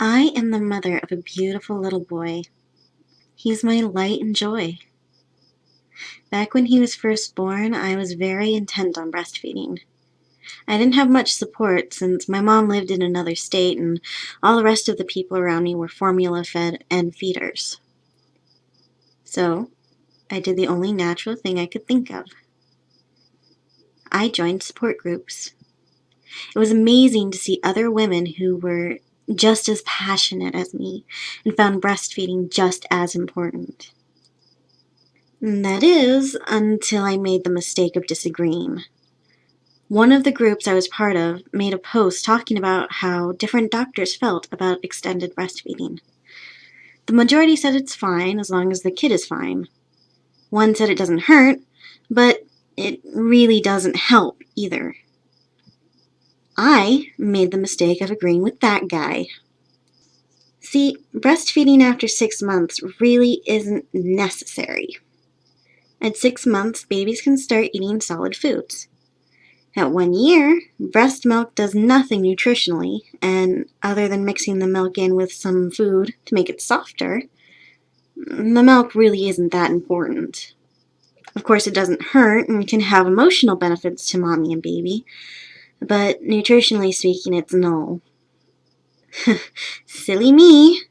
I am the mother of a beautiful little boy. He's my light and joy. Back when he was first born, I was very intent on breastfeeding. I didn't have much support since my mom lived in another state and all the rest of the people around me were formula fed and feeders. So, I did the only natural thing I could think of. I joined support groups. It was amazing to see other women who were just as passionate as me and found breastfeeding just as important. That is, until I made the mistake of disagreeing. One of the groups I was part of made a post talking about how different doctors felt about extended breastfeeding. The majority said it's fine as long as the kid is fine. One said it doesn't hurt, but it really doesn't help either. I made the mistake of agreeing with that guy. See, breastfeeding after 6 months really isn't necessary. At 6 months, babies can start eating solid foods. At 1 year, breast milk does nothing nutritionally, and other than mixing the milk in with some food to make it softer, the milk really isn't that important. Of course, it doesn't hurt and can have emotional benefits to mommy and baby, but nutritionally speaking, it's null. Silly me.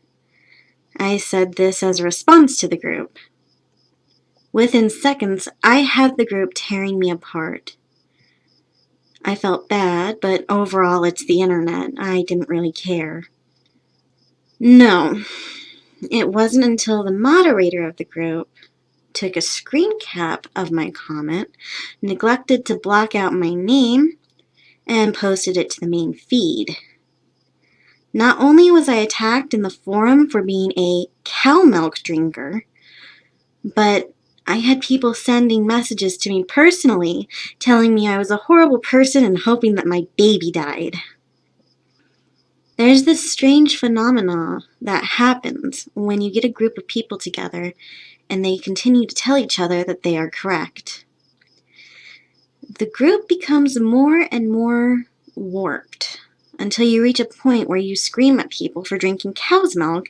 I said this as a response to the group. Within seconds, I had the group tearing me apart. I felt bad, but overall it's the internet. I didn't really care. No, it wasn't until the moderator of the group took a screen cap of my comment, neglected to block out my name, and posted it to the main feed. Not only was I attacked in the forum for being a cow milk drinker, but I had people sending messages to me personally telling me I was a horrible person and hoping that my baby died. There's this strange phenomena that happens when you get a group of people together and they continue to tell each other that they are correct. The group becomes more and more warped until you reach a point where you scream at people for drinking cow's milk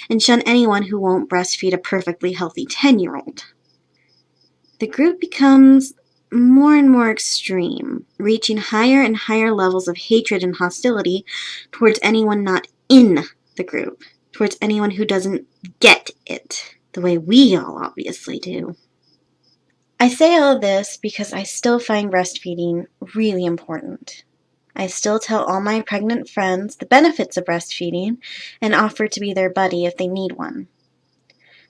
and shun anyone who won't breastfeed a perfectly healthy 10-year-old. The group becomes more and more extreme, reaching higher and higher levels of hatred and hostility towards anyone not in the group, towards anyone who doesn't get it, the way we all obviously do. I say all this because I still find breastfeeding really important. I still tell all my pregnant friends the benefits of breastfeeding and offer to be their buddy if they need one.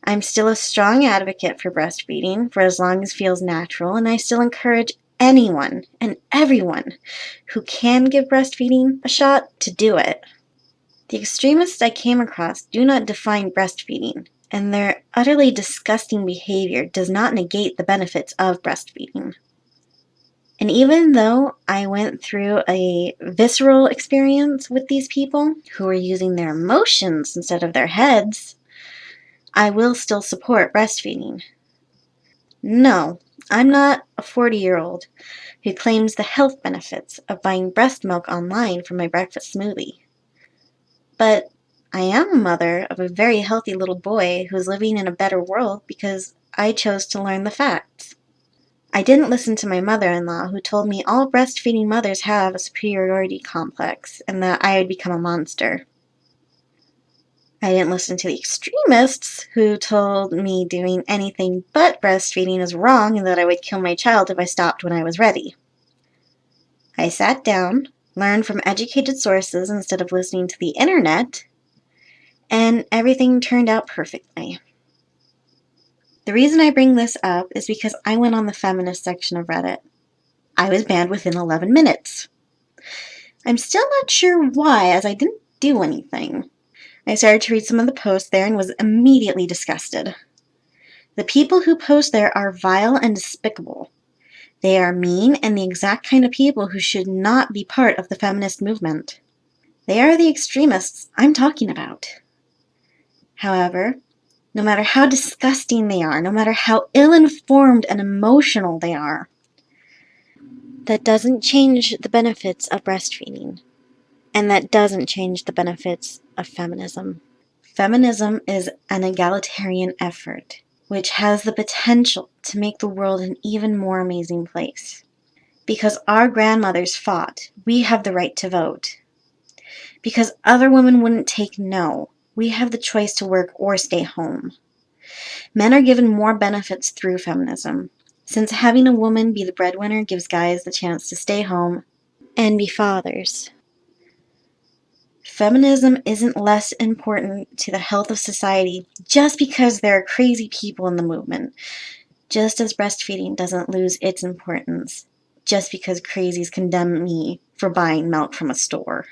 I'm still a strong advocate for breastfeeding for as long as it feels natural, and I still encourage anyone and everyone who can give breastfeeding a shot to do it. The extremists I came across do not define breastfeeding, and their utterly disgusting behavior does not negate the benefits of breastfeeding. And even though I went through a visceral experience with these people who were using their emotions instead of their heads, I will still support breastfeeding. No, I'm not a 40-year-old who claims the health benefits of buying breast milk online for my breakfast smoothie. But I am a mother of a very healthy little boy who's living in a better world because I chose to learn the facts. I didn't listen to my mother-in-law who told me all breastfeeding mothers have a superiority complex and that I would become a monster. I didn't listen to the extremists who told me doing anything but breastfeeding is wrong and that I would kill my child if I stopped when I was ready. I sat down, learned from educated sources instead of listening to the internet, and everything turned out perfectly. The reason I bring this up is because I went on the feminist section of Reddit. I was banned within 11 minutes. I'm still not sure why, as I didn't do anything. I started to read some of the posts there and was immediately disgusted. The people who post there are vile and despicable. They are mean and the exact kind of people who should not be part of the feminist movement. They are the extremists I'm talking about. However, no matter how disgusting they are, no matter how ill-informed and emotional they are, that doesn't change the benefits of breastfeeding. And that doesn't change the benefits of feminism. Feminism is an egalitarian effort, which has the potential to make the world an even more amazing place. Because our grandmothers fought, we have the right to vote. Because other women wouldn't take no, we have the choice to work or stay home. Men are given more benefits through feminism, since having a woman be the breadwinner gives guys the chance to stay home and be fathers. Feminism isn't less important to the health of society just because there are crazy people in the movement, just as breastfeeding doesn't lose its importance just because crazies condemn me for buying milk from a store.